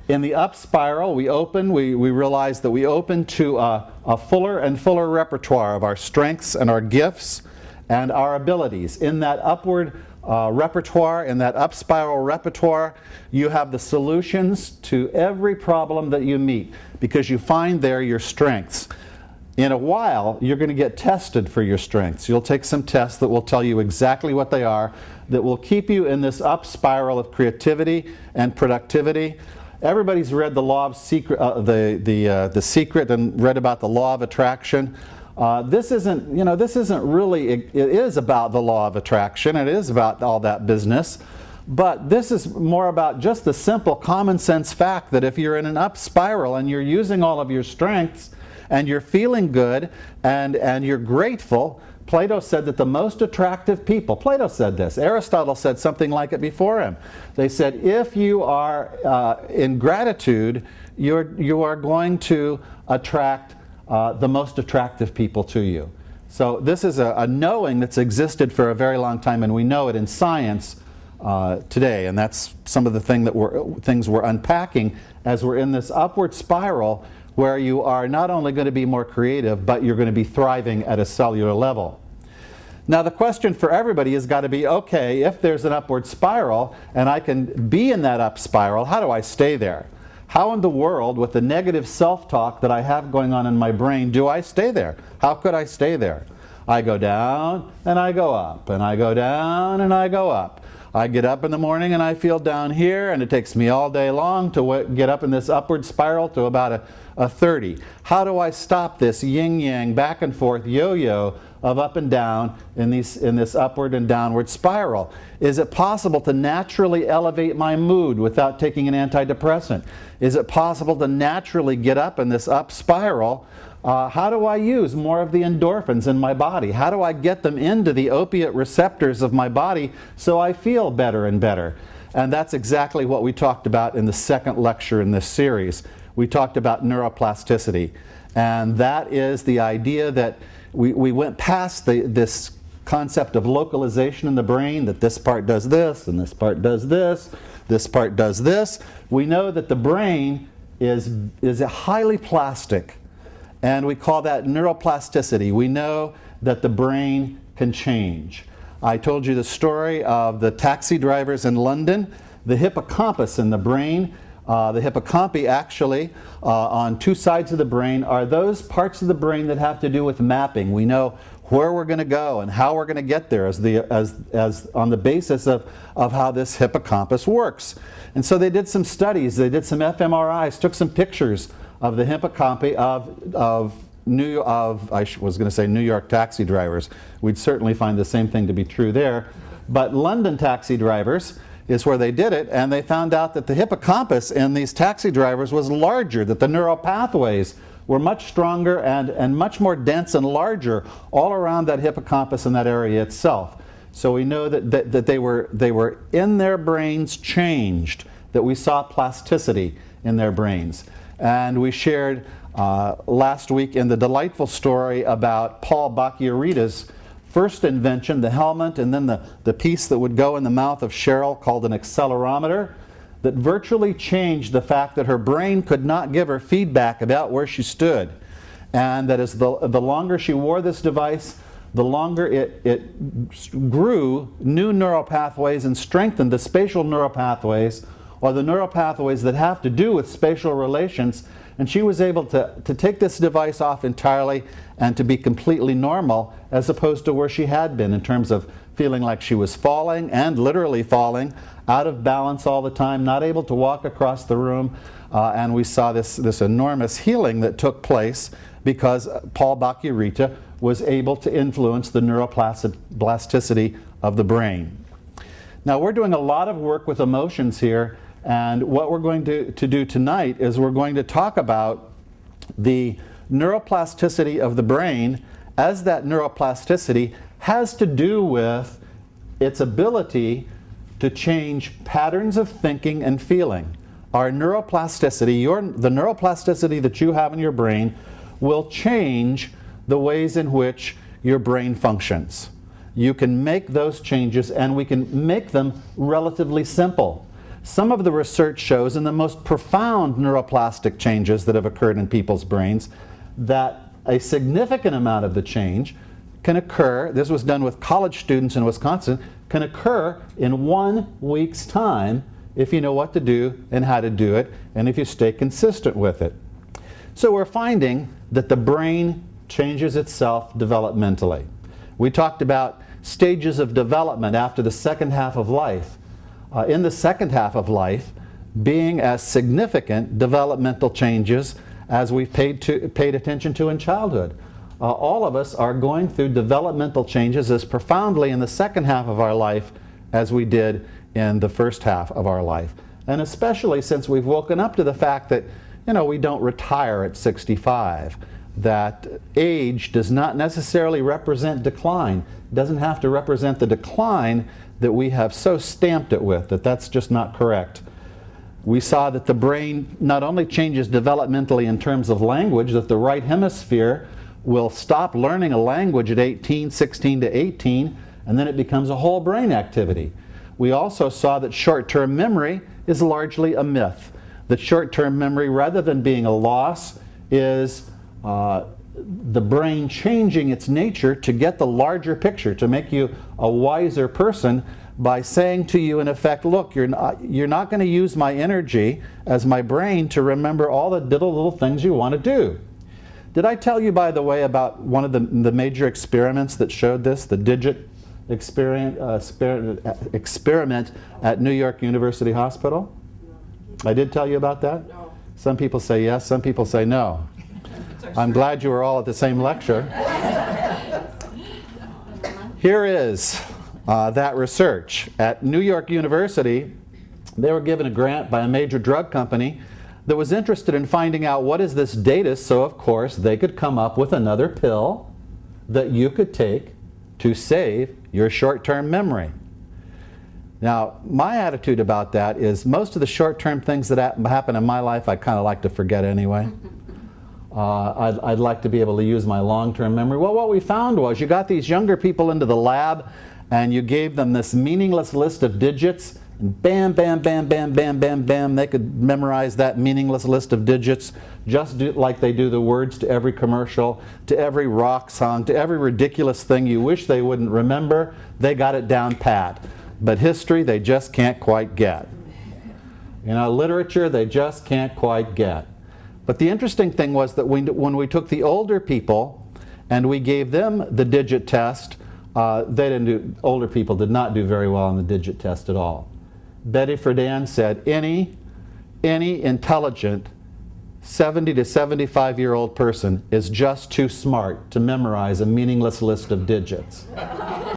In the up spiral, we realize that we open to a fuller and fuller repertoire of our strengths and our gifts and our abilities. In that upward repertoire, in that up spiral repertoire, you have the solutions to every problem that you meet because you find there your strengths. In a while, you're going to get tested for your strengths. You'll take some tests that will tell you exactly what they are, that will keep you in this up spiral of creativity and productivity. Everybody's read the law of secret, the secret, and read about the law of attraction. This isn't really. It is about the law of attraction. It is about all that business, but this is more about just the simple common sense fact that if you're in an up spiral and you're using all of your strengths and you're feeling good and you're grateful. Plato said that the most attractive people, Plato said this, Aristotle said something like it before him. They said if you are in gratitude, you are going to attract the most attractive people to you. So this is a knowing that's existed for a very long time, and we know it in science today, and that's some of the things we're unpacking as we're in this upward spiral where you are not only going to be more creative, but you're going to be thriving at a cellular level. Now the question for everybody has got to be, okay, if there's an upward spiral and I can be in that up spiral, how do I stay there? How in the world, with the negative self-talk that I have going on in my brain, do I stay there? How could I stay there? I go down and I go up, and I go down and I go up. I get up in the morning and I feel down here, and it takes me all day long to get up in this upward spiral to about a 30. How do I stop this yin-yang, back and forth yo-yo of up and down in this upward and downward spiral? Is it possible to naturally elevate my mood without taking an antidepressant? Is it possible to naturally get up in this up spiral? How do I use more of the endorphins in my body? How do I get them into the opiate receptors of my body so I feel better and better? And that's exactly what we talked about in the second lecture in this series. We talked about neuroplasticity. And that is the idea that we went past this concept of localization in the brain, that this part does this, and this part does this, this part does this. We know that the brain is highly plastic. And we call that neuroplasticity. We know that the brain can change. I told you the story of the taxi drivers in London. The hippocampus in the brain, the hippocampi actually, on two sides of the brain, are those parts of the brain that have to do with mapping. We know where we're going to go and how we're going to get there as on the basis of how this hippocampus works. And so they did some studies, they did some fMRIs, took some pictures of the hippocampi of New York taxi drivers. We'd certainly find the same thing to be true there. But London taxi drivers is where they did it, and they found out that the hippocampus in these taxi drivers was larger, that the neuropathways were much stronger and much more dense and larger all around that hippocampus in that area itself. So we know that they were in their brains changed, that we saw plasticity in their brains. And we shared last week in the delightful story about Paul Bach-y-Rita's first invention, the helmet, and then the piece that would go in the mouth of Cheryl called an accelerometer, that virtually changed the fact that her brain could not give her feedback about where she stood. And that as the longer she wore this device, the longer it grew new neuropathways and strengthened the spatial neuropathways, or the neuropathways that have to do with spatial relations, and she was able to take this device off entirely and to be completely normal, as opposed to where she had been in terms of feeling like she was falling, and literally falling, out of balance all the time, not able to walk across the room, and we saw this enormous healing that took place because Paul Bach-y-Rita was able to influence the neuroplasticity of the brain. Now we're doing a lot of work with emotions here, and what we're going to do tonight is we're going to talk about the neuroplasticity of the brain, as that neuroplasticity has to do with its ability to change patterns of thinking and feeling. Our neuroplasticity, the neuroplasticity that you have in your brain, will change the ways in which your brain functions. You can make those changes, and we can make them relatively simple. Some of the research shows in the most profound neuroplastic changes that have occurred in people's brains that a significant amount of the change can occur, this was done with college students in Wisconsin, can occur in 1 week's time if you know what to do and how to do it, and if you stay consistent with it. So we're finding that the brain changes itself developmentally. We talked about stages of development after the second half of life. In the second half of life, being as significant developmental changes as we've paid attention to in childhood. All of us are going through developmental changes as profoundly in the second half of our life as we did in the first half of our life. And especially since we've woken up to the fact that, you know, we don't retire at 65. That age does not necessarily represent decline. It doesn't have to represent the decline that we have so stamped it with, that that's just not correct. We saw that the brain not only changes developmentally in terms of language, that the right hemisphere will stop learning a language at 16 to 18, and then it becomes a whole brain activity. We also saw that short-term memory is largely a myth. That short-term memory, rather than being a loss, is the brain changing its nature to get the larger picture, to make you a wiser person by saying to you in effect, look, you're not going to use my energy as my brain to remember all the little things you want to do. Did I tell you, by the way, about one of the major experiments that showed this, the digit experiment at New York University Hospital? I did tell you about that? No. Some people say yes, some people say no. I'm glad you were all at the same lecture. Here is that research. At New York University, they were given a grant by a major drug company that was interested in finding out what is this data, so of course they could come up with another pill that you could take to save your short-term memory. Now, my attitude about that is most of the short-term things that happen in my life I kind of like to forget anyway. I'd like to be able to use my long-term memory. Well, what we found was you got these younger people into the lab and you gave them this meaningless list of digits, and bam, bam, bam, bam, bam, bam, bam, they could memorize that meaningless list of digits just like they do the words to every commercial, to every rock song, to every ridiculous thing you wish they wouldn't remember. They got it down pat. But history, they just can't quite get. You know, literature, they just can't quite get. But the interesting thing was that when we took the older people and we gave them the digit test, older people did not do very well on the digit test at all. Betty Friedan said any intelligent 70 to 75-year-old person is just too smart to memorize a meaningless list of digits.